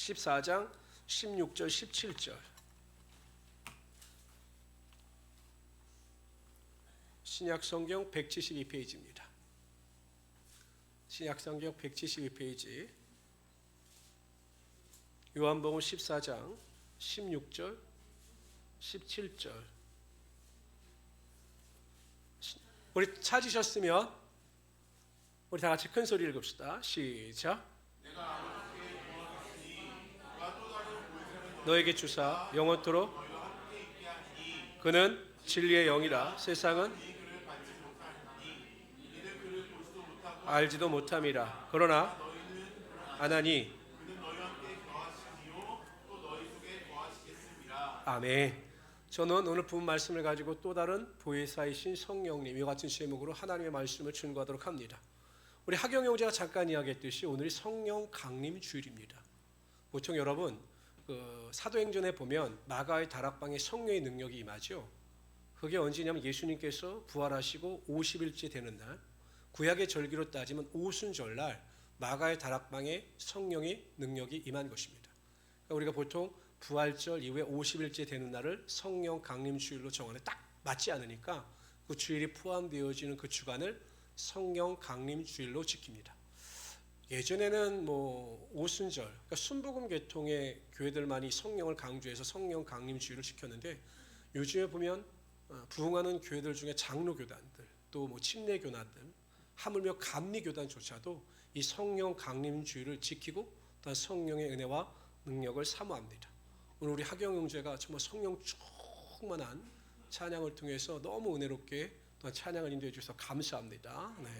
14장 16절 17절. 신약성경 172페이지입니다. 신약성경 172페이지. 요한복음 14장 16절 17절. 우리 찾으셨으면 우리 다 같이 큰 소리 읽읍시다. 시작. 너에게 주사 영원토록 그는 진리의 영이라 세상은 알지도 못함이라. 그러나 아나니 아멘. 저는 오늘 본 말씀을 가지고 또 다른 보혜사이신 성령님 이 같은 제목으로 하나님의 말씀을 증거하도록 합니다. 우리 하경 형제가 잠깐 이야기했듯이 오늘이 성령 강림 주일입니다. 보통 여러분 사도행전에 보면 마가의 다락방에 성령의 능력이 임하죠. 그게 언제냐면 예수님께서 부활하시고 50일째 되는 날, 구약의 절기로 따지면 오순절날 마가의 다락방에 성령의 능력이 임한 것입니다. 그러니까 우리가 보통 부활절 이후에 50일째 되는 날을 성령 강림 주일로 정하는 딱 맞지 않으니까 그 주일이 포함되어지는 그 주간을 성령 강림 주일로 지킵니다. 예전에는 오순절, 그러니까 순복음 계통의 교회들만이 성령을 강조해서 성령 강림 주일을 지켰는데, 요즘에 보면 부흥하는 교회들 중에 장로교단들, 또 침례교단들, 하물며 감리교단조차도 이 성령 강림 주일을 지키고 또한 성령의 은혜와 능력을 사모합니다. 오늘 우리 하경 형제가 정말 성령 충만한 찬양을 통해서 너무 은혜롭게 또한 찬양을 인도해 주셔서 감사합니다. 네.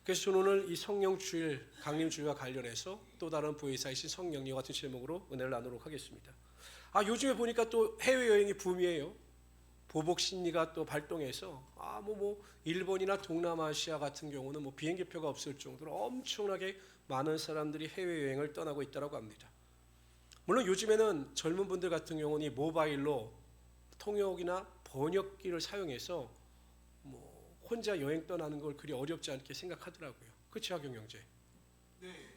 그래서 저는 오늘 이 성령 주일, 강림 주일과 관련해서 또 다른 보혜사이신 성령님 같은 제목으로 은혜를 나누도록 하겠습니다. 요즘에 보니까 또 해외여행이 붐이에요. 보복 심리가 또 발동해서 일본이나 동남아시아 같은 경우는 비행기표가 없을 정도로 엄청나게 많은 사람들이 해외여행을 떠나고 있다고 합니다. 물론 요즘에는 젊은 분들 같은 경우는 모바일로 통역이나 번역기를 사용해서 혼자 여행 떠나는 걸 그리 어렵지 않게 생각하더라고요. 그렇지, 하경 형제? 네.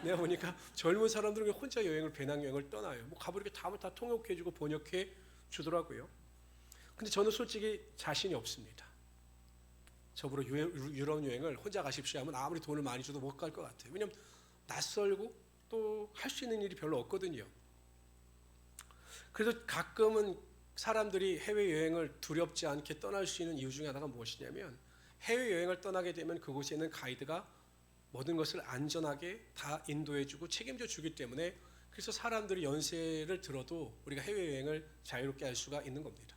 내가 보니까 젊은 사람들은 혼자 여행을, 배낭여행을 떠나요. 가보니까 다 통역해주고 번역해 주더라고요. 근데 저는 솔직히 자신이 없습니다. 저보러 유럽 여행을 혼자 가십시오 하면 아무리 돈을 많이 줘도 못 갈 것 같아요. 왜냐하면 낯설고 또 할 수 있는 일이 별로 없거든요. 그래서 가끔은 사람들이 해외여행을 두렵지 않게 떠날 수 있는 이유 중에 하나가 무엇이냐면, 해외여행을 떠나게 되면 그곳에 있는 가이드가 모든 것을 안전하게 다 인도해주고 책임져 주기 때문에, 그래서 사람들이 연세를 들어도 우리가 해외여행을 자유롭게 할 수가 있는 겁니다.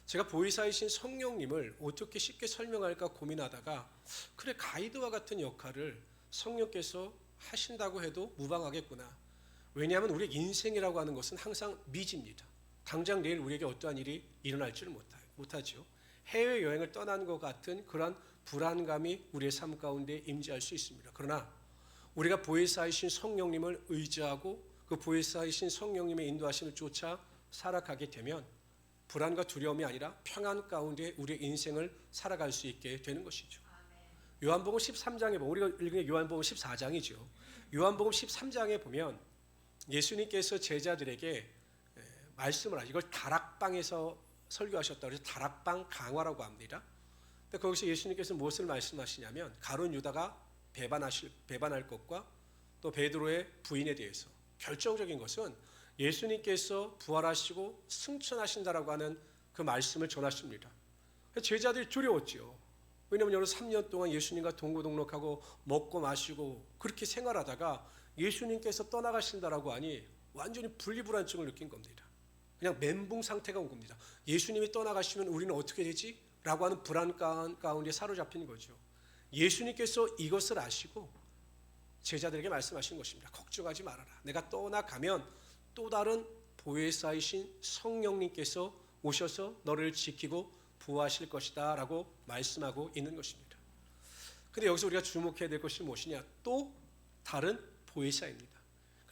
제가 보혜사이신 성령님을 어떻게 쉽게 설명할까 고민하다가, 그래, 가이드와 같은 역할을 성령께서 하신다고 해도 무방하겠구나. 왜냐하면 우리의 인생이라고 하는 것은 항상 미지입니다. 당장 내일 우리에게 어떠한 일이 일어날지를 못하죠. 해외여행을 떠난 것 같은 그러한 불안감이 우리의 삶 가운데 임재할 수 있습니다. 그러나 우리가 보혜사이신 성령님을 의지하고 그 보혜사이신 성령님의 인도하심을 쫓아 살아가게 되면 불안과 두려움이 아니라 평안 가운데 우리의 인생을 살아갈 수 있게 되는 것이죠. 요한복음 13장에 보면, 우리가 읽은 요한복음 14장이죠. 요한복음 13장에 보면 예수님께서 제자들에게 말씀을 하시고, 이걸 다락방에서 설교하셨다고 해서 다락방 강화라고 합니다. 근데 거기서 예수님께서 무엇을 말씀하시냐면, 가룟 유다가 배반할 것과 또 베드로의 부인에 대해서 결정적인 것은 예수님께서 부활하시고 승천하신다라고 하는 그 말씀을 전하십니다. 제자들이 두려웠죠. 왜냐하면 여러 3년 동안 예수님과 동고동락하고 먹고 마시고 그렇게 생활하다가 예수님께서 떠나가신다라고 하니 완전히 분리불안증을 느낀 겁니다. 그냥 멘붕 상태가 온 겁니다. 예수님이 떠나가시면 우리는 어떻게 되지? 라고 하는 불안 가운데 사로잡힌 거죠. 예수님께서 이것을 아시고 제자들에게 말씀하신 것입니다. 걱정하지 말아라. 내가 떠나가면 또 다른 보혜사이신 성령님께서 오셔서 너를 지키고 부하실 것이다 라고 말씀하고 있는 것입니다. 그런데 여기서 우리가 주목해야 될 것이 무엇이냐? 또 다른 보혜사입니다.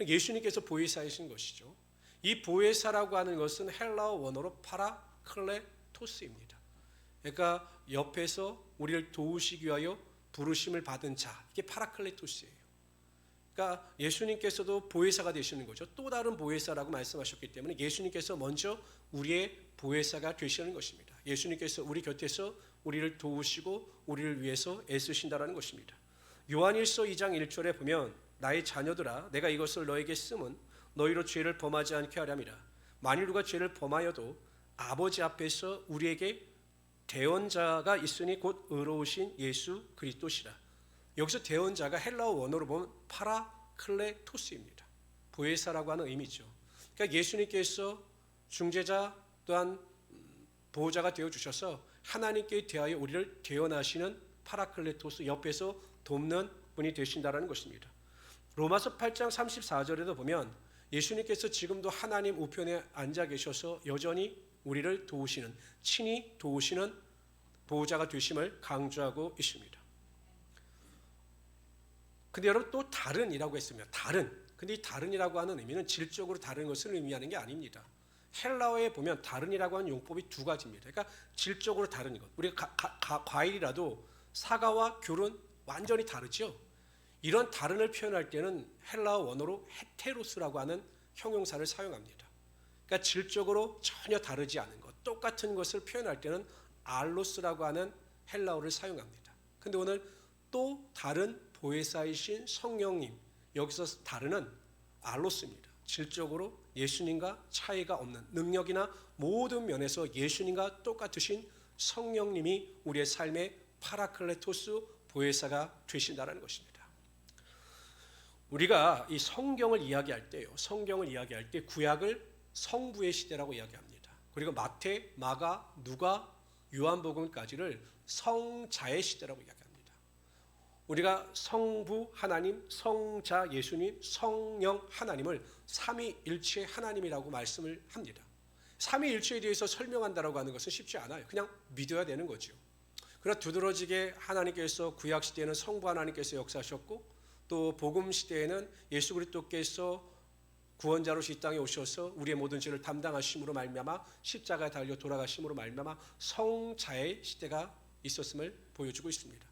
예수님께서 보혜사이신 것이죠. 이 보혜사라고 하는 것은 헬라어 원어로 파라클레토스입니다. 그러니까 옆에서 우리를 도우시기 위하여 부르심을 받은 자, 이게 파라클레토스예요. 그러니까 예수님께서도 보혜사가 되시는 거죠. 또 다른 보혜사라고 말씀하셨기 때문에 예수님께서 먼저 우리의 보혜사가 되시는 것입니다. 예수님께서 우리 곁에서 우리를 도우시고 우리를 위해서 애쓰신다라는 것입니다. 요한일서 2장 1절에 보면 나의 자녀들아 내가 이것을 너에게 쓰면 너희로 죄를 범하지 않게 하렴이라. 만일 누가 죄를 범하여도 아버지 앞에서 우리에게 대언자가 있으니 곧 의로우신 예수 그리스도시라. 여기서 대언자가 헬라어 원어로 보면 파라클레토스입니다. 보혜사라고 하는 의미죠. 그러니까 예수님께서 중재자 또한 보호자가 되어주셔서 하나님께 대하여 우리를 대언하시는 파라클레토스, 옆에서 돕는 분이 되신다는 것입니다. 로마서 8장 34절에도 보면 예수님께서 지금도 하나님 우편에 앉아 계셔서 여전히 우리를 도우시는, 친히 도우시는 보호자가 되심을 강조하고 있습니다. 근데 여러분 또 다른이라고 했습니다. 다른. 근데 이 다른이라고 하는 의미는 질적으로 다른 것을 의미하는 게 아닙니다. 헬라어에 보면 다른이라고 하는 용법이 두 가지입니다. 그러니까 질적으로 다른 것. 우리가 과일이라도 사과와 귤은 완전히 다르죠. 이런 다른을 표현할 때는 헬라어 원어로 헤테로스라고 하는 형용사를 사용합니다. 그러니까 질적으로 전혀 다르지 않은 것, 똑같은 것을 표현할 때는 알로스라고 하는 헬라어를 사용합니다. 근데 오늘 또 다른 보혜사이신 성령님, 여기서 다른은 알로스입니다. 질적으로 예수님과 차이가 없는, 능력이나 모든 면에서 예수님과 똑같으신 성령님이 우리의 삶의 파라클레토스 보혜사가 되신다는 것입니다. 우리가 이 성경을 이야기할 때요, 성경을 이야기할 때 구약을 성부의 시대라고 이야기합니다. 그리고 마태, 마가, 누가, 요한복음까지를 성자의 시대라고 이야기합니다. 우리가 성부 하나님, 성자 예수님, 성령 하나님을 삼위일체 하나님이라고 말씀을 합니다. 삼위일체에 대해서 설명한다라고 하는 것은 쉽지 않아요. 그냥 믿어야 되는 거죠. 그러나 두드러지게 하나님께서 구약 시대에는 성부 하나님께서 역사하셨고, 또 복음 시대에는 예수 그리스도께서 구원자로서 이 땅에 오셔서 우리의 모든 죄를 담당하심으로 말미암아 십자가에 달려 돌아가심으로 말미암아 성자의 시대가 있었음을 보여주고 있습니다.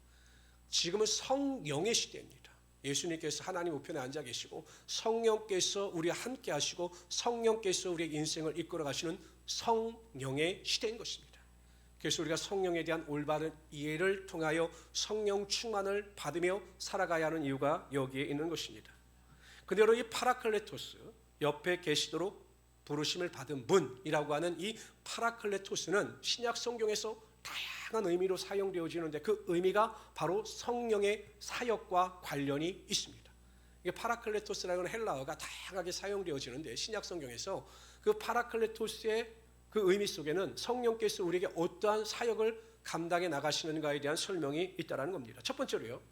지금은 성령의 시대입니다. 예수님께서 하나님 우편에 앉아 계시고 성령께서 우리와 함께 하시고 성령께서 우리의 인생을 이끌어 가시는 성령의 시대인 것입니다. 그래서 우리가 성령에 대한 올바른 이해를 통하여 성령 충만을 받으며 살아가야 하는 이유가 여기에 있는 것입니다. 그런데 여러분, 이 파라클레토스, 옆에 계시도록 부르심을 받은 분이라고 하는 이 파라클레토스는 신약 성경에서 다양한 의미로 사용되어지는데 그 의미가 바로 성령의 사역과 관련이 있습니다. 이게 파라클레토스라는 헬라어가 다양하게 사용되어지는데 신약 성경에서 그 파라클레토스의 그 의미 속에는 성령께서 우리에게 어떠한 사역을 감당해 나가시는가에 대한 설명이 있다는 겁니다. 첫 번째로요,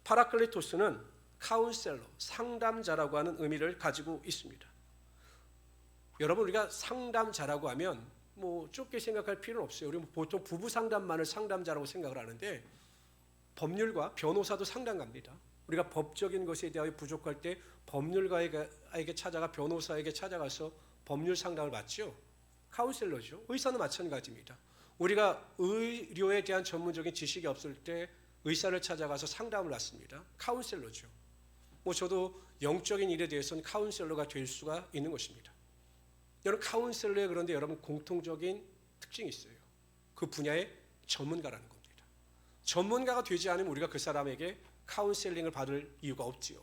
파라클레토스는 카운셀러, 상담자라고 하는 의미를 가지고 있습니다. 여러분, 우리가 상담자라고 하면 뭐 좁게 생각할 필요는 없어요. 우리 보통 부부 상담만을 상담자라고 생각을 하는데 법률가, 변호사도 상담갑니다. 우리가 법적인 것에 대하여 부족할 때 법률가에게 찾아가, 변호사에게 찾아가서 법률 상담을 받죠. 카운셀러죠. 의사는 마찬가지입니다. 우리가 의료에 대한 전문적인 지식이 없을 때 의사를 찾아가서 상담을 받습니다. 카운셀러죠. 뭐 저도 영적인 일에 대해서는 카운셀러가 될 수가 있는 것입니다. 여러분, 카운셀러에 그런데 여러분 공통적인 특징이 있어요. 그 분야의 전문가라는 겁니다. 전문가가 되지 않으면 우리가 그 사람에게 카운셀링을 받을 이유가 없지요.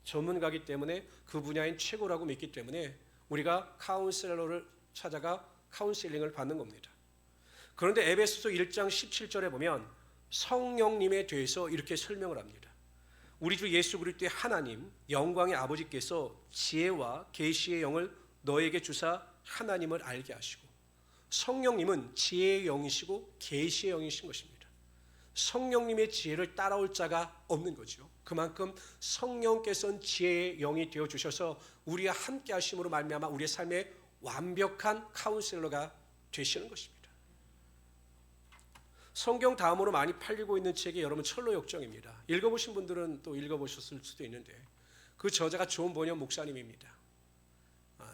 전문가이기 때문에 그 분야인 최고라고 믿기 때문에 우리가 카운셀러를 찾아가 카운셀링을 받는 겁니다. 그런데 에베소서 1장 17절에 보면 성령님에 대해서 이렇게 설명을 합니다. 우리 주 예수 그리스도의 하나님, 영광의 아버지께서 지혜와 계시의 영을 너에게 주사 하나님을 알게 하시고, 성령님은 지혜의 영이시고 계시의 영이신 것입니다. 성령님의 지혜를 따라올 자가 없는 거죠. 그만큼 성령께서는 지혜의 영이 되어 주셔서 우리와 함께 하심으로 말미암아 우리의 삶에 완벽한 카운셀러가 되시는 것입니다. 성경 다음으로 많이 팔리고 있는 책이 여러분 철로역정입니다. 읽어보신 분들은 또 읽어보셨을 수도 있는데 그 저자가 존 버년 목사님입니다.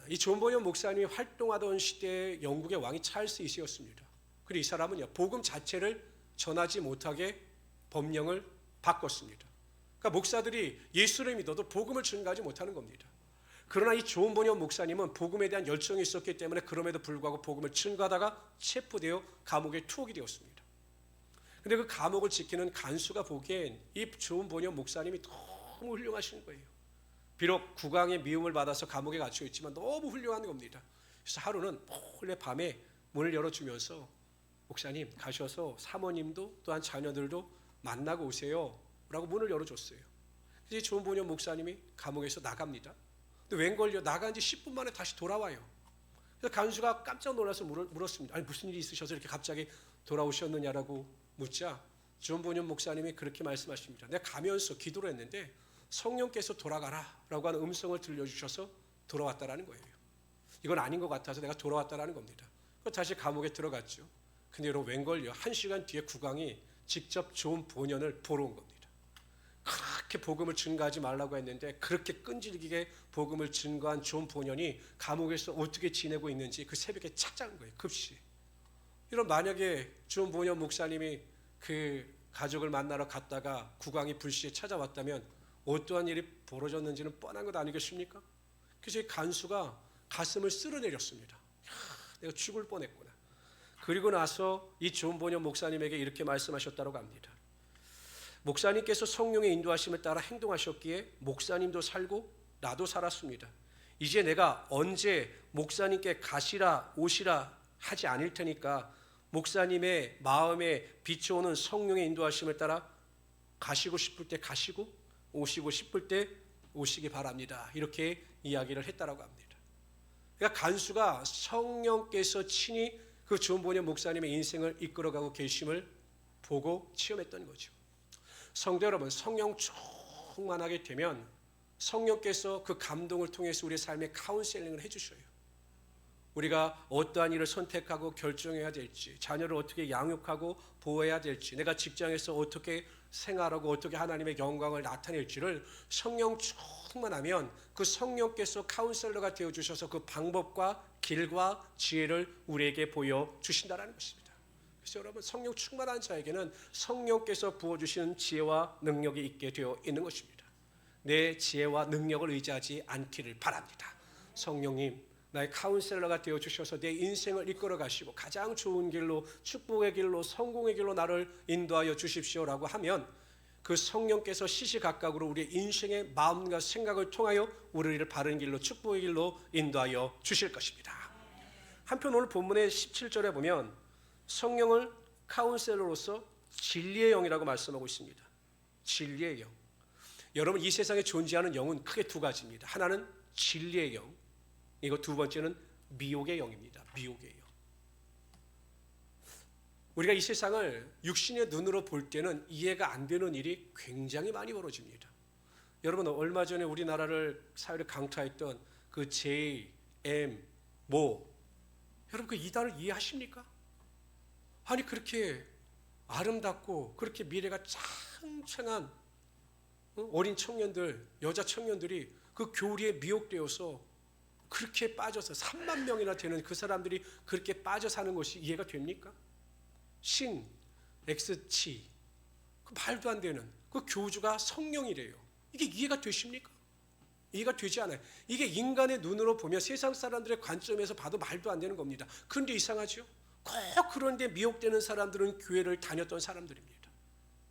이 존 버년 목사님이 활동하던 시대에 영국의 왕이 찰스 2세였습니다. 그리고 이 사람은요, 복음 자체를 전하지 못하게 법령을 바꿨습니다. 그러니까 목사들이 예수를 믿어도 복음을 증가하지 못하는 겁니다. 그러나 이 존 보니엄 목사님은 복음에 대한 열정이 있었기 때문에 그럼에도 불구하고 복음을 증가하다가 체포되어 감옥에 투옥이 되었습니다. 근데 그 감옥을 지키는 간수가 보기엔 이 존 보니엄 목사님이 너무 훌륭하신 거예요. 비록 국왕의 미움을 받아서 감옥에 갇혀 있지만 너무 훌륭한 겁니다. 그래서 하루는 몰래 밤에 문을 열어주면서 목사님 가셔서 사모님도 또한 자녀들도 만나고 오세요 라고 문을 열어줬어요. 그래서 존 보니엄 목사님이 감옥에서 나갑니다. 근데 웬걸요, 나간 지 10분 만에 다시 돌아와요. 그래서 간수가 깜짝 놀라서 물었습니다. 아니 무슨 일이 있으셔서 이렇게 갑자기 돌아오셨느냐라고 묻자 존 보니엄 목사님이 그렇게 말씀하십니다. 내가 가면서 기도를 했는데 성령께서 돌아가라 라고 하는 음성을 들려주셔서 돌아왔다라는 거예요. 이건 아닌 것 같아서 내가 돌아왔다라는 겁니다. 다시 감옥에 들어갔죠. 근데 여러분 웬걸요, 1시간 뒤에 국왕이 직접 존 보니엄을 보러 온 겁니다. 그렇게 복음을 증가하지 말라고 했는데 그렇게 끈질기게 복음을 증거한 존 보니엄이 감옥에서 어떻게 지내고 있는지 그 새벽에 찾아온 거예요. 급시. 이런 만약에 존 보니엄 목사님이 그 가족을 만나러 갔다가 국왕이 불시에 찾아왔다면 어떠한 일이 벌어졌는지는 뻔한 것 아니겠습니까? 그래서 이 간수가 가슴을 쓸어내렸습니다. 내가 죽을 뻔했구나. 그리고 나서 이 존 보니엄 목사님에게 이렇게 말씀하셨다고 합니다. 목사님께서 성령의 인도하심을 따라 행동하셨기에 목사님도 살고 나도 살았습니다. 이제 내가 언제 목사님께 가시라 오시라 하지 않을 테니까 목사님의 마음에 비춰오는 성령의 인도하심을 따라 가시고 싶을 때 가시고 오시고 싶을 때 오시기 바랍니다. 이렇게 이야기를 했다라고 합니다. 그러니까 간수가 성령께서 친히 그 존 보니엄 목사님의 인생을 이끌어가고 계심을 보고 체험했던 거죠. 성도 여러분, 성령 충만하게 되면 성령께서 그 감동을 통해서 우리의 삶에 카운셀링을 해주셔요. 우리가 어떠한 일을 선택하고 결정해야 될지, 자녀를 어떻게 양육하고 보호해야 될지, 내가 직장에서 어떻게 생활하고 어떻게 하나님의 영광을 나타낼지를 성령 충만하면 그 성령께서 카운셀러가 되어주셔서 그 방법과 길과 지혜를 우리에게 보여주신다는 것입니다. 그래서 여러분, 성령 충만한 자에게는 성령께서 부어주시는 지혜와 능력이 있게 되어 있는 것입니다. 내 지혜와 능력을 의지하지 않기를 바랍니다. 성령님, 나의 카운셀러가 되어주셔서 내 인생을 이끌어 가시고 가장 좋은 길로, 축복의 길로, 성공의 길로 나를 인도하여 주십시오라고 하면 그 성령께서 시시각각으로 우리의 인생의 마음과 생각을 통하여 우리를 바른 길로, 축복의 길로 인도하여 주실 것입니다. 한편 오늘 본문의 17절에 보면 성령을 카운셀러로서 진리의 영이라고 말씀하고 있습니다. 진리의 영. 여러분, 이 세상에 존재하는 영은 크게 두 가지입니다. 하나는 진리의 영, 이거 두 번째는 미혹의 영입니다. 미혹의 영. 우리가 이 세상을 육신의 눈으로 볼 때는 이해가 안 되는 일이 굉장히 많이 벌어집니다. 여러분, 얼마 전에 우리나라를 사회를 강타했던 그 JM 여러분 그 이단을 이해하십니까? 아니 그렇게 아름답고 그렇게 미래가 창창한 어린 청년들, 여자 청년들이 그 교리에 미혹되어서 그렇게 빠져서 3만 명이나 되는 그 사람들이 그렇게 빠져 사는 것이 이해가 됩니까? 신, 엑스치, 그 말도 안 되는 그 교주가 성령이래요. 이게 이해가 되십니까? 이해가 되지 않아요. 이게 인간의 눈으로 보면 세상 사람들의 관점에서 봐도 말도 안 되는 겁니다. 그런데 이상하죠? 꼭 그런데 미혹되는 사람들은 교회를 다녔던 사람들입니다.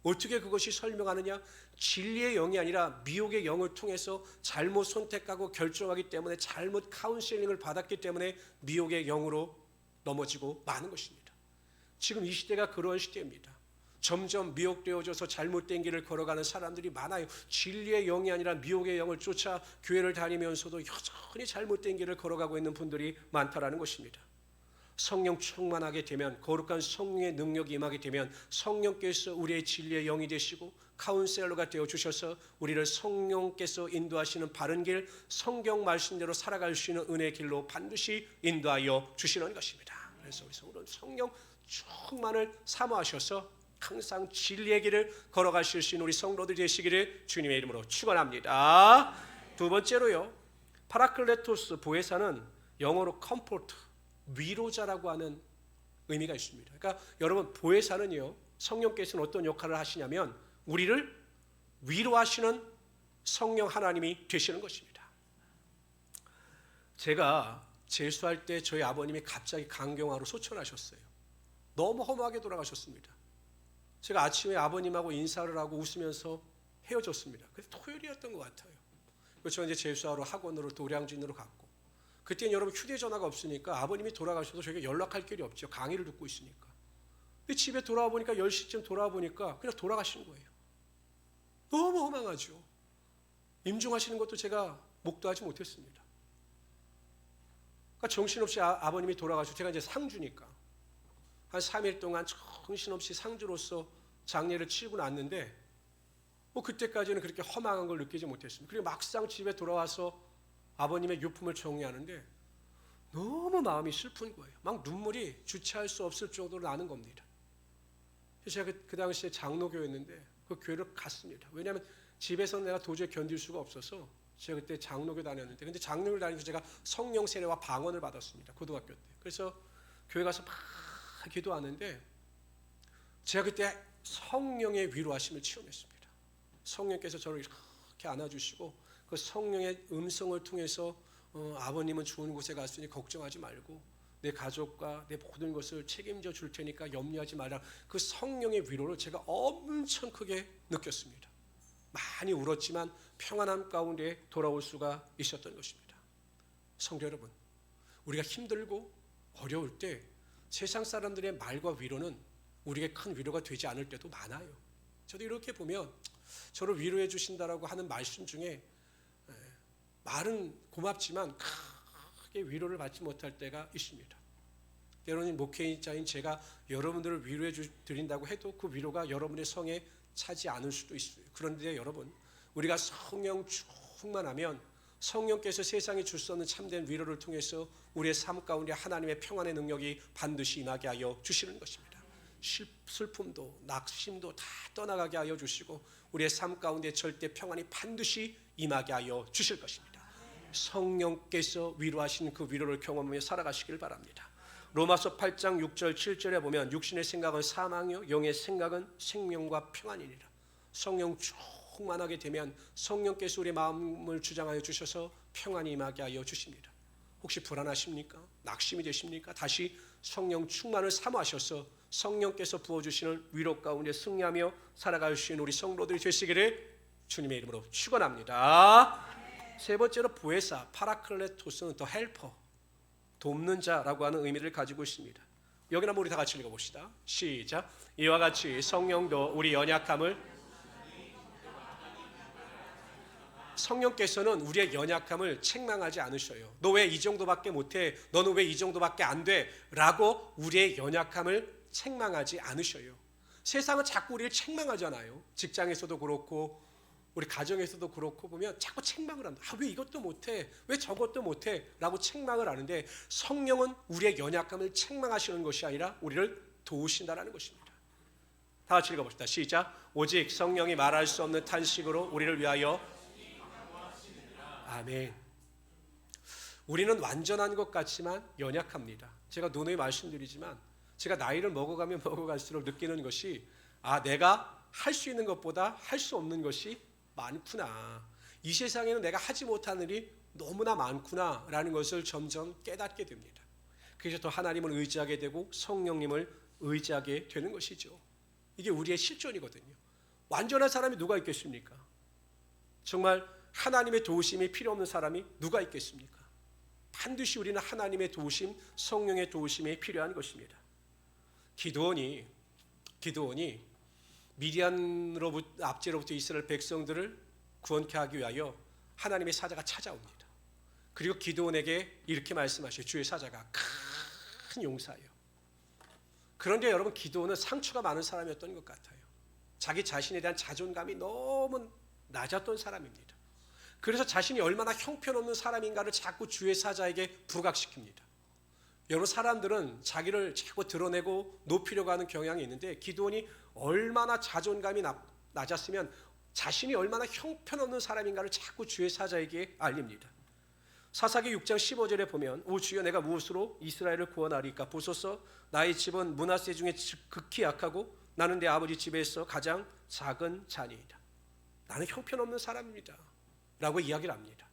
어떻게 그것이 설명하느냐? 진리의 영이 아니라 미혹의 영을 통해서 잘못 선택하고 결정하기 때문에 잘못 카운셀링을 받았기 때문에 미혹의 영으로 넘어지고 마는 것입니다. 지금 이 시대가 그런 시대입니다. 점점 미혹되어져서 잘못된 길을 걸어가는 사람들이 많아요. 진리의 영이 아니라 미혹의 영을 쫓아 교회를 다니면서도 여전히 잘못된 길을 걸어가고 있는 분들이 많다라는 것입니다. 성령 충만하게 되면, 거룩한 성령의 능력이 임하게 되면 성령께서 우리의 진리의 영이 되시고 카운셀러가 되어주셔서 우리를 성령께서 인도하시는 바른 길, 성경 말씀대로 살아갈 수 있는 은혜의 길로 반드시 인도하여 주시는 것입니다. 그래서 우리 성도는 성령 충만을 사모하셔서 항상 진리의 길을 걸어가실 수 있는 우리 성도들 되시기를 주님의 이름으로 축원합니다. 두 번째로요, 파라클레토스 보혜사는 영어로 컴포트, 위로자라고 하는 의미가 있습니다. 그러니까 여러분, 보혜사는요, 성령께서는 어떤 역할을 하시냐면 우리를 위로하시는 성령 하나님이 되시는 것입니다. 제가 재수할 때 저희 아버님이 갑자기 간경화로 소천하셨어요. 너무 허무하게 돌아가셨습니다. 제가 아침에 아버님하고 인사를 하고 웃으면서 헤어졌습니다. 그래서 토요일이었던 것 같아요. 그래서 이제 재수하러 학원으로 도량진으로 갔고, 그때는 여러분 휴대전화가 없으니까 아버님이 돌아가셔도 저희가 연락할 길이 없죠. 강의를 듣고 있으니까. 근데 집에 돌아와 보니까 10시쯤 돌아와 보니까 그냥 돌아가신 거예요. 너무 허망하죠. 임종하시는 것도 제가 목도하지 못했습니다. 그러니까 정신없이 아버님이 돌아가시고 제가 이제 상주니까 한 3일 동안 정신없이 상주로서 장례를 치르고 났는데 뭐 그때까지는 그렇게 허망한 걸 느끼지 못했습니다. 그리고 막상 집에 돌아와서 아버님의 유품을 정리하는데 너무 마음이 슬픈 거예요. 막 눈물이 주체할 수 없을 정도로 나는 겁니다. 그래서 제가 그 당시에 장로교였는데 그 교회를 갔습니다. 왜냐하면 집에서 내가 도저히 견딜 수가 없어서 제가 그때 장로교 다녔는데, 근데 장로교를 다니면서 제가 성령 세례와 방언을 받았습니다. 고등학교 때. 그래서 교회 가서 막 기도하는데 제가 그때 성령의 위로하심을 체험했습니다. 성령께서 저를 이렇게 안아주시고 그 성령의 음성을 통해서 아버님은 좋은 곳에 갔으니 걱정하지 말고 내 가족과 내 모든 것을 책임져 줄 테니까 염려하지 말라. 그 성령의 위로를 제가 엄청 크게 느꼈습니다. 많이 울었지만 평안함 가운데 돌아올 수가 있었던 것입니다. 성도 여러분, 우리가 힘들고 어려울 때 세상 사람들의 말과 위로는 우리에게 큰 위로가 되지 않을 때도 많아요. 저도 이렇게 보면 저를 위로해 주신다라고 하는 말씀 중에 말은 고맙지만 크게 위로를 받지 못할 때가 있습니다. 때로는 목회자인 제가 여러분들을 위로해 드린다고 해도 그 위로가 여러분의 성에 차지 않을 수도 있어요. 그런데 여러분, 우리가 성령 충만하면 성령께서 세상에 줄 수 없는 참된 위로를 통해서 우리의 삶 가운데 하나님의 평안의 능력이 반드시 임하게 하여 주시는 것입니다. 슬픔도 낙심도 다 떠나가게 하여 주시고 우리의 삶 가운데 절대 평안이 반드시 임하게 하여 주실 것입니다. 성령께서 위로하신 그 위로를 경험하며 살아가시길 바랍니다. 로마서 8장 6절 7절에 보면 육신의 생각은 사망이요 영의 생각은 생명과 평안이니라. 성령 충만하게 되면 성령께서 우리의 마음을 주장하여 주셔서 평안이 임하게 하여 주십니다. 혹시 불안하십니까? 낙심이 되십니까? 다시 성령 충만을 사모하셔서 성령께서 부어주시는 위로 가운데 승리하며 살아갈 수 있는 우리 성도들이 되시기를 주님의 이름으로 축원합니다. 세 번째로 보에사, 파라클레토스는 더 헬퍼, 돕는 자라고 하는 의미를 가지고 있습니다. 여기는 한번 우리 다 같이 읽어봅시다. 시작. 이와 같이 성령도 우리 연약함을, 성령께서는 우리의 연약함을 책망하지 않으셔요. 너 왜 이 정도밖에 못해? 너는 왜 이 정도밖에 안 돼? 라고 우리의 연약함을 책망하지 않으셔요. 세상은 자꾸 우리를 책망하잖아요. 직장에서도 그렇고 우리 가정에서도 그렇고 보면 자꾸 책망을 합니다. 왜 이것도 못해? 왜 저것도 못해? 라고 책망을 하는데 성령은 우리의 연약함을 책망하시는 것이 아니라 우리를 도우신다는 것입니다. 다 같이 읽어봅시다. 시작. 오직 성령이 말할 수 없는 탄식으로 우리를 위하여, 아멘. 우리는 완전한 것 같지만 연약합니다. 제가 누누이 말씀드리지만 제가 나이를 먹어가면 먹어갈수록 느끼는 것이 내가 할 수 있는 것보다 할 수 없는 것이 많구나. 이 세상에는 내가 하지 못하는 일이 너무나 많구나 라는 것을 점점 깨닫게 됩니다. 그래서 더 하나님을 의지하게 되고 성령님을 의지하게 되는 것이죠. 이게 우리의 실존이거든요. 완전한 사람이 누가 있겠습니까? 정말 하나님의 도우심이 필요 없는 사람이 누가 있겠습니까? 반드시 우리는 하나님의 도우심, 성령의 도우심이 필요한 것입니다. 기드온이 미디안으로부터 압제로부터 이스라엘 백성들을 구원케 하기 위하여 하나님의 사자가 찾아옵니다. 그리고 기드온에게 이렇게 말씀하셔요. 주의 사자가 큰 용사예요. 그런데 여러분, 기드온은 상처가 많은 사람이었던 것 같아요. 자기 자신에 대한 자존감이 너무 낮았던 사람입니다. 그래서 자신이 얼마나 형편없는 사람인가를 자꾸 주의 사자에게 부각시킵니다. 여러분, 사람들은 자기를 자꾸 드러내고 높이려고 하는 경향이 있는데 기드온이 얼마나 자존감이 낮았으면 자신이 얼마나 형편없는 사람인가를 자꾸 주의 사자에게 알립니다. 사사기 6장 15절에 보면 오 주여, 내가 무엇으로 이스라엘을 구원하리까? 보소서, 나의 집은 므낫세 중에 극히 약하고 나는 내 아버지 집에서 가장 작은 자니이다. 나는 형편없는 사람입니다 라고 이야기를 합니다.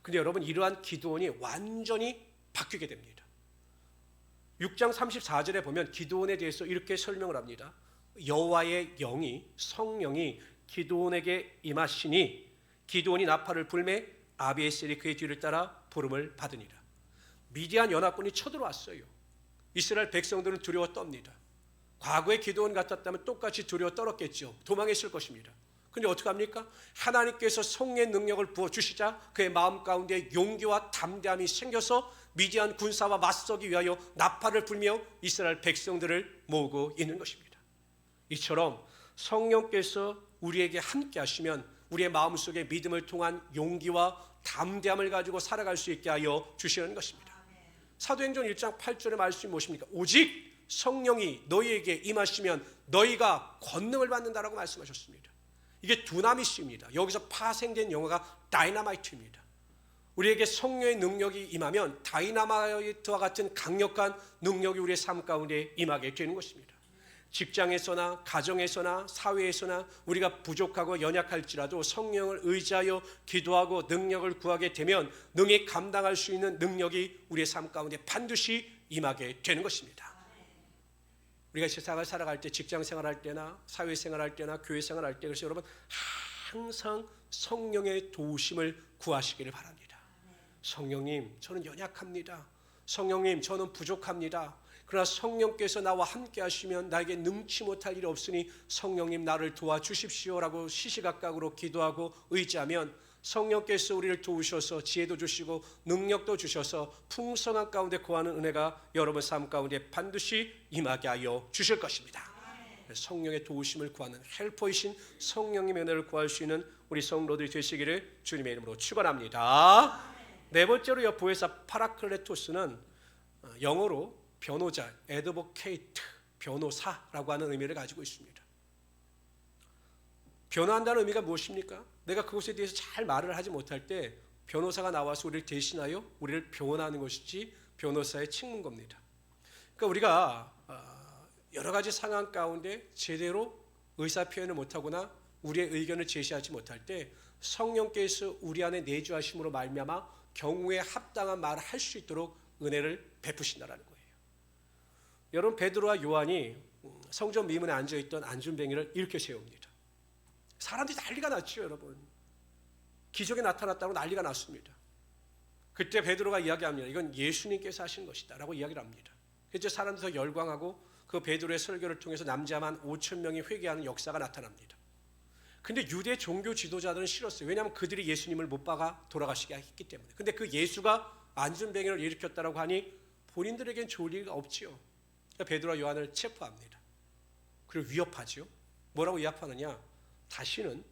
근데 여러분, 이러한 기드온이 완전히 바뀌게 됩니다. 6장 34절에 보면 기드온에 대해서 이렇게 설명을 합니다. 여호와의 영이, 성령이 기드온에게 임하시니 기드온이 나팔을 불매 아비에셀이 그의 뒤를 따라 부름을 받으니라. 미디안 연합군이 쳐들어왔어요. 이스라엘 백성들은 두려워 떱니다. 과거에 기드온 같았다면 똑같이 두려워 떨었겠죠. 도망했을 것입니다. 근데 어떻게 합니까? 하나님께서 성령의 능력을 부어주시자 그의 마음 가운데 용기와 담대함이 생겨서 미디안 군사와 맞서기 위하여 나팔을 불며 이스라엘 백성들을 모으고 있는 것입니다. 이처럼 성령께서 우리에게 함께 하시면 우리의 마음속에 믿음을 통한 용기와 담대함을 가지고 살아갈 수 있게 하여 주시는 것입니다. 사도행전 1장 8절의 말씀이 무엇입니까? 오직 성령이 너희에게 임하시면 너희가 권능을 받는다라고 말씀하셨습니다. 이게 두나미스입니다. 여기서 파생된 영어가 다이너마이트입니다. 우리에게 성령의 능력이 임하면 다이너마이트와 같은 강력한 능력이 우리의 삶 가운데 임하게 되는 것입니다. 직장에서나 가정에서나 사회에서나 우리가 부족하고 연약할지라도 성령을 의지하여 기도하고 능력을 구하게 되면 능히 감당할 수 있는 능력이 우리의 삶 가운데 반드시 임하게 되는 것입니다. 우리가 세상을 살아갈 때, 직장 생활할 때나 사회 생활할 때나 교회 생활할 때, 그래서 여러분 항상 성령의 도우심을 구하시기를 바랍니다. 성령님, 저는 연약합니다. 성령님, 저는 부족합니다. 그러나 성령께서 나와 함께 하시면 나에게 능치 못할 일이 없으니 성령님 나를 도와주십시오라고 시시각각으로 기도하고 의지하면 성령께서 우리를 도우셔서 지혜도 주시고 능력도 주셔서 풍성한 가운데 거하는 은혜가 여러분 삶 가운데 반드시 임하게 하여 주실 것입니다. 성령의 도우심을 구하는 헬퍼이신 성령님의 은혜를 구할 수 있는 우리 성도들이 되시기를 주님의 이름으로 축원합니다. 네 번째로 보혜사 파라클레토스는 영어로 변호자, advocate, 변호사라고 하는 의미를 가지고 있습니다. 변호한다는 의미가 무엇입니까? 내가 그것에 대해서 잘 말을 하지 못할 때 변호사가 나와서 우리를 대신하여 우리를 변호하는 것이지 변호사의 책무인 겁니다. 그러니까 우리가 여러 가지 상황 가운데 제대로 의사 표현을 못하거나 우리의 의견을 제시하지 못할 때 성령께서 우리 안에 내주하심으로 말미암아 경우에 합당한 말을 할 수 있도록 은혜를 베푸신다라는 거예요. 여러분, 베드로와 요한이 성전 미문에 앉아있던 안전뱅이를 이렇게 세웁니다. 사람들이 난리가 났죠, 여러분. 기적이 나타났다고 난리가 났습니다. 그때 베드로가 이야기합니다. 이건 예수님께서 하신 것이다 라고 이야기를 합니다. 그래서 사람들이 더 열광하고 그 베드로의 설교를 통해서 남자만 5,000명이 회개하는 역사가 나타납니다. 근데 유대 종교 지도자들은 싫었어요. 왜냐하면 그들이 예수님을 못 박아 돌아가시게 했기 때문에. 근데 그 예수가 안전뱅이를 일으켰다라고 하니 본인들에겐 좋을 리가 없지요. 그러니까 베드로와 요한을 체포합니다. 그리고 위협하죠. 뭐라고 위협하느냐? 다시는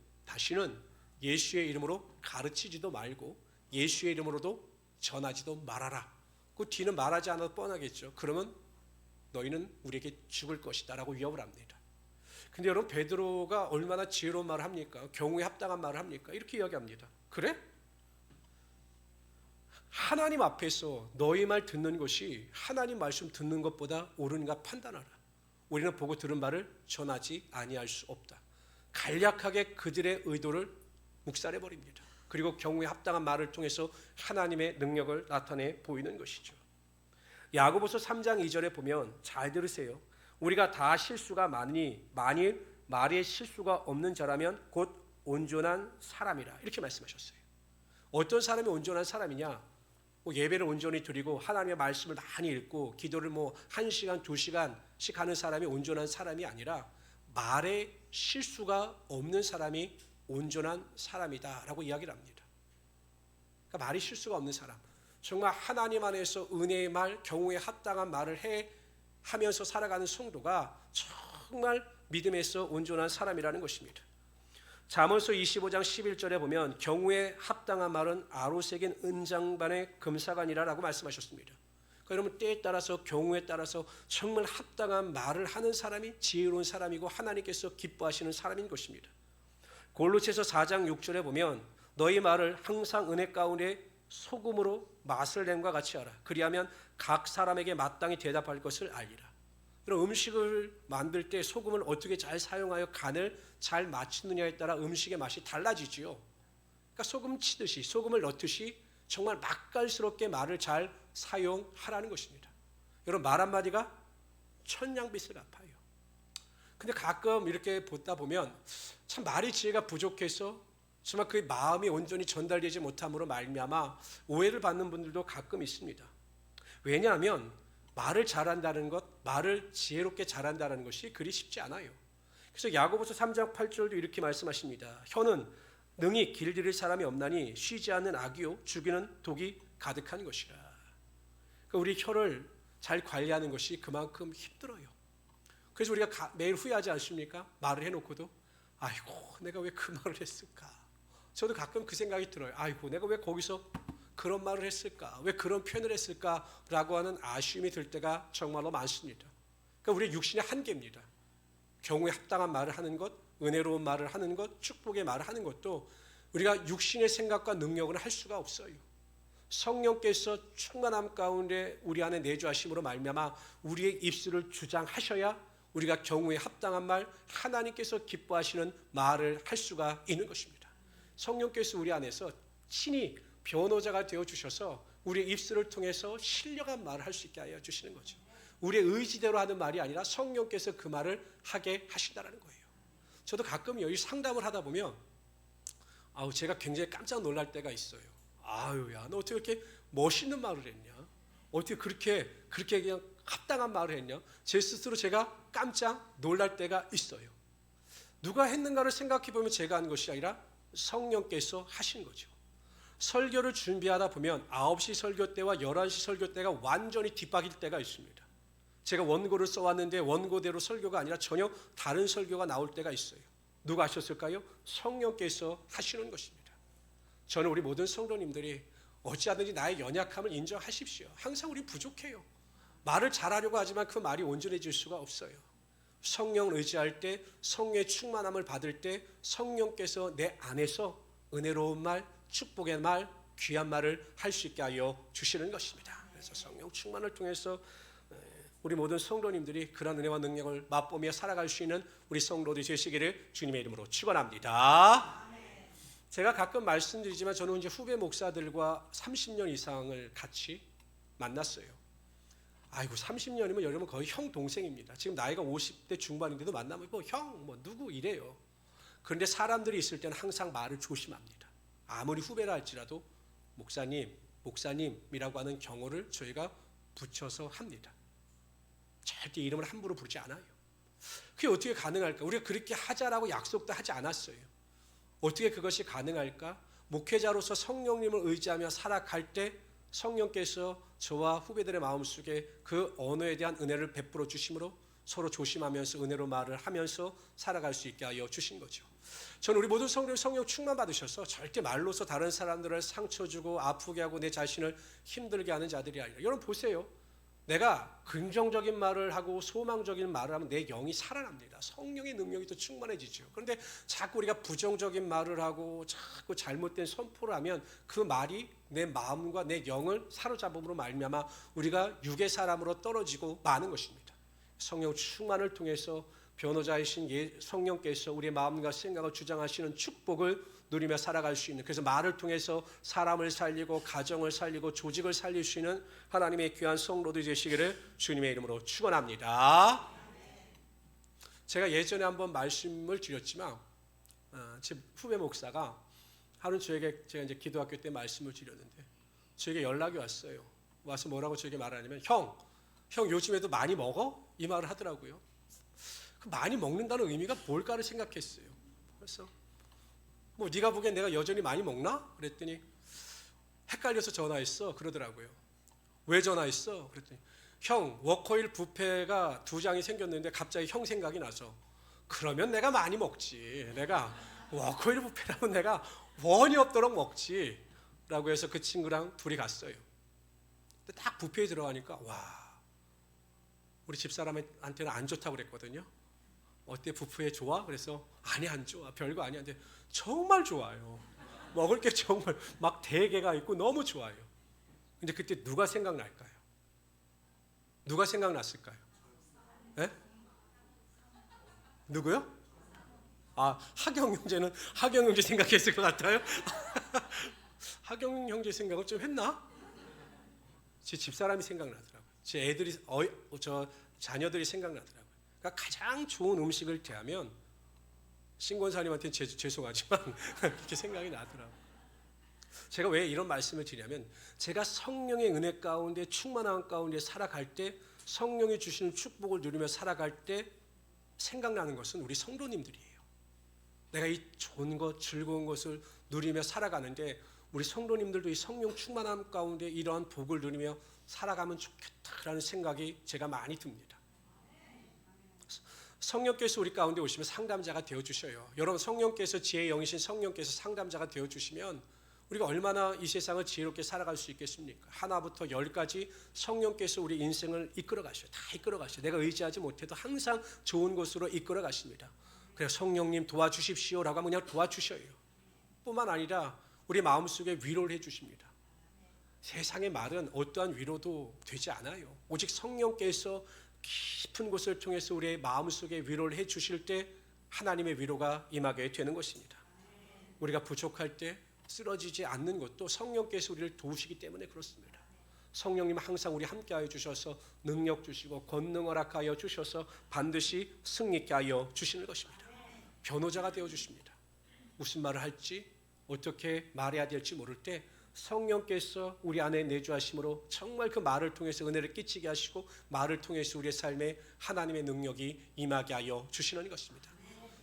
예수의 이름으로 가르치지도 말고 예수의 이름으로도 전하지도 말아라. 그 뒤는 말하지 않아도 뻔하겠죠. 그러면 너희는 우리에게 죽을 것이다 라고 위협을 합니다. 근데 여러분, 베드로가 얼마나 지혜로운 말을 합니까? 경우에 합당한 말을 합니까? 이렇게 이야기합니다. 그래? 하나님 앞에서 너희 말 듣는 것이 하나님 말씀 듣는 것보다 옳은가 판단하라. 우리는 보고 들은 말을 전하지 아니할 수 없다. 간략하게 그들의 의도를 묵살해버립니다. 그리고 경우에 합당한 말을 통해서 하나님의 능력을 나타내 보이는 것이죠. 야고보서 3장 2절에 보면, 잘 들으세요. 우리가 다 실수가 많으니 만일 말에 실수가 없는 자라면 곧 온전한 사람이라, 이렇게 말씀하셨어요. 어떤 사람이 온전한 사람이냐? 예배를 온전히 드리고 하나님의 말씀을 많이 읽고 기도를 1시간 2시간씩 하는 사람이 온전한 사람이 아니라 말에 실수가 없는 사람이 온전한 사람이다 라고 이야기를 합니다. 그러니까 말이 실수가 없는 사람, 정말 하나님 안에서 은혜의 말, 경우에 합당한 말을 하면서 살아가는 성도가 정말 믿음에서 온전한 사람이라는 것입니다. 잠언서 25장 11절에 보면 경우에 합당한 말은 아로새긴 은장반의 금사관이라고 말씀하셨습니다. 그러니까 여러분, 때에 따라서 경우에 따라서 정말 합당한 말을 하는 사람이 지혜로운 사람이고 하나님께서 기뻐하시는 사람인 것입니다. 골로새서 4장 6절에 보면 너희 말을 항상 은혜 가운데 소금으로 맛을 냄과 같이 하라. 그리하면 각 사람에게 마땅히 대답할 것을 알리라. 그럼 음식을 만들 때 소금을 어떻게 잘 사용하여 간을 잘 맞추느냐에 따라 음식의 맛이 달라지지요. 그러니까 소금 치듯이 소금을 넣듯이 정말 맛깔스럽게 말을 잘 사용하라는 것입니다. 여러분, 말 한마디가 천냥빚을 갚아요. 근데 가끔 이렇게 보다 보면 참 말이 지혜가 부족해서 정말 그 마음이 온전히 전달되지 못함으로 말미암아 오해를 받는 분들도 가끔 있습니다. 왜냐하면 말을 잘한다는 것, 말을 지혜롭게 잘한다는 것이 그리 쉽지 않아요. 그래서 야고보서 3장 8절도 이렇게 말씀하십니다. 혀는 능히 길들일 사람이 없나니 쉬지 않는 악이요 죽이는 독이 가득한 것이라. 그러니까 우리 혀를 잘 관리하는 것이 그만큼 힘들어요. 그래서 우리가 매일 후회하지 않습니까? 말을 해놓고도 아이고 내가 왜 그 말을 했을까? 저도 가끔 그 생각이 들어요. 아이고 내가 왜 거기서 그런 말을 했을까? 왜 그런 표현을 했을까라고 하는 아쉬움이 들 때가 정말로 많습니다. 그러니까 우리의 육신의 한계입니다. 경우에 합당한 말을 하는 것, 은혜로운 말을 하는 것, 축복의 말을 하는 것도 우리가 육신의 생각과 능력으로 할 수가 없어요. 성령께서 충만함 가운데 우리 안에 내주하심으로 말미암아 우리의 입술을 주장하셔야 우리가 경우에 합당한 말, 하나님께서 기뻐하시는 말을 할 수가 있는 것입니다. 성령께서 우리 안에서 친히 변호자가 되어주셔서 우리의 입술을 통해서 신령한 말을 할 수 있게 하여 주시는 거죠. 우리의 의지대로 하는 말이 아니라 성령께서 그 말을 하게 하신다는 거예요. 저도 가끔 여기 상담을 하다 보면 제가 굉장히 깜짝 놀랄 때가 있어요. 야, 너 어떻게 이렇게 멋있는 말을 했냐? 어떻게 그렇게 그냥 합당한 말을 했냐? 제 스스로 제가 깜짝 놀랄 때가 있어요. 누가 했는가를 생각해 보면 제가 한 것이 아니라 성령께서 하신 거죠. 설교를 준비하다 보면 9시 설교 때와 11시 설교 때가 완전히 뒤바뀔 때가 있습니다. 제가 원고를 써왔는데 원고대로 설교가 아니라 전혀 다른 설교가 나올 때가 있어요. 누가 하셨을까요? 성령께서 하시는 것입니다. 저는 우리 모든 성도님들이 어찌하든지 나의 연약함을 인정하십시오. 항상 우리 부족해요. 말을 잘하려고 하지만 그 말이 온전해질 수가 없어요. 성령을 의지할 때, 성령의 충만함을 받을 때 성령께서 내 안에서 은혜로운 말, 축복의 말, 귀한 말을 할 수 있게 하여 주시는 것입니다. 그래서 성령 충만을 통해서 우리 모든 성도님들이 그런 은혜와 능력을 맛보며 살아갈 수 있는 우리 성도들이 되시기를 주님의 이름으로 축원합니다. 제가 가끔 말씀드리지만 저는 이제 후배 목사들과 30년 이상을 같이 만났어요. 아이고 30년이면 여러분 거의 형 동생입니다. 지금 나이가 50대 중반인데도 만나면 형 누구 이래요. 그런데 사람들이 있을 때는 항상 말을 조심합니다. 아무리 후배라 할지라도 목사님이라고 하는 경호를 저희가 붙여서 합니다. 절대 이름을 함부로 부르지 않아요. 그게 어떻게 가능할까? 우리가 그렇게 하자라고 약속도 하지 않았어요. 어떻게 그것이 가능할까? 목회자로서 성령님을 의지하며 살아갈 때 성령께서 저와 후배들의 마음속에 그 언어에 대한 은혜를 베풀어 주심으로 서로 조심하면서 은혜로 말을 하면서 살아갈 수 있게 하여 주신 거죠. 저는 우리 모든 성도님 성령 충만 받으셔서 절대 말로서 다른 사람들을 상처 주고 아프게 하고 내 자신을 힘들게 하는 자들이 아니라, 여러분 보세요. 내가 긍정적인 말을 하고 소망적인 말을 하면 내 영이 살아납니다. 성령의 능력이 더 충만해지죠. 그런데 자꾸 우리가 부정적인 말을 하고 자꾸 잘못된 선포를 하면 그 말이 내 마음과 내 영을 사로잡음으로 말미암아 우리가 육의 사람으로 떨어지고 마는 것입니다. 성령 충만을 통해서 변호자이신 성령께서 우리의 마음과 생각을 주장하시는 축복을 누리며 살아갈 수 있는, 그래서 말을 통해서 사람을 살리고 가정을 살리고 조직을 살릴 수 있는 하나님의 귀한 성도들 되시기를 주님의 이름으로 축원합니다. 제가 예전에 한번 말씀을 드렸지만 제 후배 목사가 하루 저에게, 제가 이제 기도학교 때 말씀을 드렸는데 저에게 연락이 왔어요. 와서 뭐라고 저에게 말하냐면 형 요즘에도 많이 먹어? 이 말을 하더라고요. 그 많이 먹는다는 의미가 뭘까를 생각했어요. 그래서 네가 보기엔 내가 여전히 많이 먹나? 그랬더니 헷갈려서 전화했어 그러더라고요. 왜 전화했어? 그랬더니 형 워커힐 뷔페가 2장이 생겼는데 갑자기 형 생각이 나서 그러면 내가 많이 먹지. 내가 워커힐 뷔페라면 내가 원이 없도록 먹지 라고 해서 그 친구랑 둘이 갔어요. 근데 딱 뷔페에 들어가니까 와, 우리 집사람한테는 안 좋다고 그랬거든요. 어때 뷔페에 좋아? 그래서 아니 안 좋아, 별거 아니야. 근데 정말 좋아요. 먹을 게 정말 막 대게가 있고 너무 좋아요. 근데 그때 누가 생각날까요? 누가 생각났을까요? 예? 누구요? 아, 하경 형제는 하경 형제 생각했을 것 같아요. 하경 형제 생각을 좀 했나? 제 집사람이 생각나더라고요. 제 애들이 저 자녀들이 생각나더라고요. 그러니까 가장 좋은 음식을 대하면 신권사님한테는 죄송하지만 그렇게 생각이 나더라고요. 제가 왜 이런 말씀을 드리냐면 제가 성령의 은혜 가운데 충만한 가운데 살아갈 때 성령이 주시는 축복을 누리며 살아갈 때 생각나는 것은 우리 성도님들이에요. 내가 이 좋은 것, 즐거운 것을 누리며 살아가는데 우리 성도님들도 이 성령 충만함 가운데 이러한 복을 누리며 살아가면 좋겠다라는 생각이 제가 많이 듭니다. 성령께서 우리 가운데 오시면 상담자가 되어주셔요. 여러분, 성령께서 지혜의 영이신 성령께서 상담자가 되어주시면 우리가 얼마나 이 세상을 지혜롭게 살아갈 수 있겠습니까? 하나부터 10까지 성령께서 우리 인생을 이끌어 가셔요. 다 이끌어 가셔요. 내가 의지하지 못해도 항상 좋은 곳으로 이끌어 가십니다. 그래서 성령님 도와주십시오라고 하면 그냥 도와주셔요. 뿐만 아니라 우리 마음속에 위로를 해주십니다. 세상의 말은 어떠한 위로도 되지 않아요. 오직 성령께서 깊은 곳을 통해서 우리의 마음속에 위로를 해주실 때 하나님의 위로가 임하게 되는 것입니다. 우리가 부족할 때 쓰러지지 않는 것도 성령께서 우리를 도우시기 때문에 그렇습니다. 성령님 항상 우리 함께하여 주셔서 능력 주시고 권능 허락하여 주셔서 반드시 승리케 하여 주시는 것입니다. 변호자가 되어주십니다. 무슨 말을 할지 어떻게 말해야 될지 모를 때 성령께서 우리 안에 내주하심으로 정말 그 말을 통해서 은혜를 끼치게 하시고 말을 통해서 우리의 삶에 하나님의 능력이 임하게 하여 주시는 것입니다.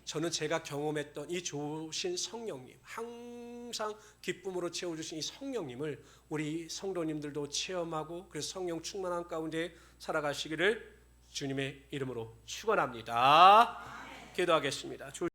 저는 제가 경험했던 이 좋으신 성령님, 항상 기쁨으로 채워주신 이 성령님을 우리 성도님들도 체험하고 그래서 성령 충만한 가운데 살아가시기를 주님의 이름으로 축원합니다. 기도하겠습니다.